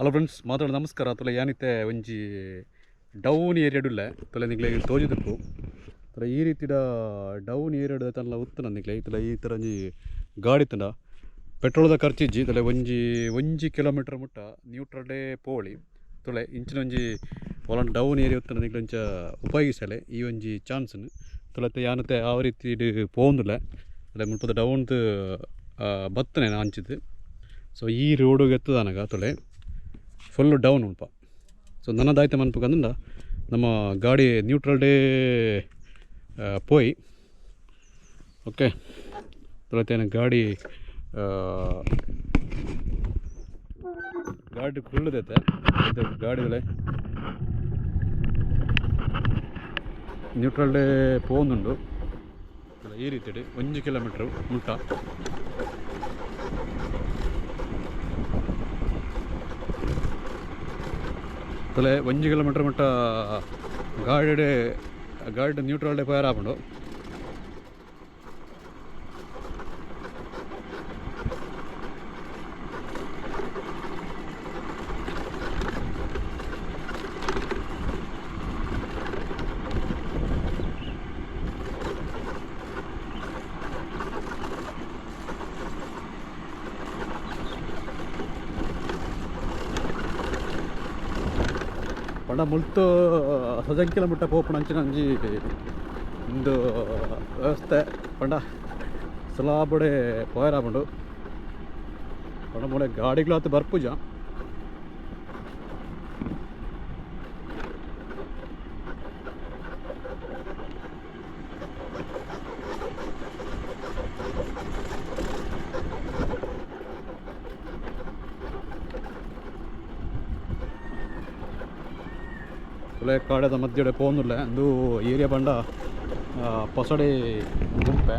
Hello friends, ಮಾತಾಡೋದು ನಮಸ್ಕಾರ. ತುಲ ಏನಿತ್ತೆ ಒಂಜಿ ಡೌನ್ ಏರಿಯಾಡುಲ್ಲ ತುಲ ನಿಗ್ಲೆ ತೋಜಿದಪ್ಪು ತುಲ ಈ ರೀತಿದ ಡೌನ್ ಏರಿಯಾಡ ತನ್ನ ಉತ್ತನ ನಿಗ್ಲೆ ತುಲ ಈ ಥರ ಒಂಜಿ ಗಾಡಿ ತಂಡ ಪೆಟ್ರೋಲ್ದ ಖರ್ಚಿಜ್ಜಿ ತುಲ ಒಂಜಿ ಕಿಲೋಮೀಟರ್ ಮುಟ್ಟ ನ್ಯೂಟ್ರಲ್ ಡೇ ಪೋಳಿ ತುಲೆ ಇಂಚಿನ ಒಂಜಿ ಒಲಂಡ್ ಡೌನ್ ಏರಿಯಾ ಉತ್ತನ ನಿಗ್ಲೆ ಒಂಚ ಉಪಯೋಗಿಸಲೆ ಈ ಒಂಜಿ ಚಾನ್ಸನ್ನು ತುಲತ್ತೆ ಯಾನತ್ತೆ ಆ ರೀತಿ ಪೋಂದುಲ್ಲ ಅಲ್ಲ ಮುಲ್ಪದ ಡೌನ್ದು ಬತ್ತನೆ ಅಂಚಿದ್ದು. ಸೊ ಈ ರೋಡಿಗೆ ಎತ್ತದನಗ ತುಳೆ ಫುಲ್ಲು ಡೌನ್ ಉಂಪ. ಸೊ ನನ್ನದಾಯ್ತು ಮನ್ಪಕಂದ ನಮ್ಮ ಗಾಡಿ ನ್ಯೂಟ್ರಲ್ ಡೇ ಪೋಯಿ ಓಕೆ ತುಳತೇನೆ ಗಾಡಿ ಫುಲ್ಲದೈತೆ ಗಾಡಿಗಳೇ ನ್ಯೂಟ್ರಲ್ ಡೇ ಪೋಂದುಂಡು ಈ ರೀತಿ 1 ಕಿಲೋಮೀಟ್ರು ಮುಟ್ಟ ತಲೆ 1 ಕಿಲೋಮೀಟರ್ ಮಟ್ಟ ಗಾಡಿ ನ್ಯೂಟ್ರಲ್ ಡೇ ಫೈರ್ ಆಪುಂಡು. ಪಂಡ ಮುಲ್ತು 10 ಕಿಲೋಮೀಟರ್ ಪೋಪುಣ ಅಂಚಿನ ಒಂಜಿ ಒಂದು ವ್ಯವಸ್ಥೆ ಪಂಡ ಸಲಾಬಡೆ ಪೋಯರಾಪುಂಡು ಪಂಡ ಮೂಲೆ ಗಾಡಿಗಳಾತು ಬರ್ಪುಜ ತುಲೆ ಕಾಡದ ಮಧ್ಯೆ ಪೋಂದುಲ್ಲ ಅಂದು ಏರಿಯಾ ಬಂಡ ಪೊಸಡೆ ಗುಂಪೆ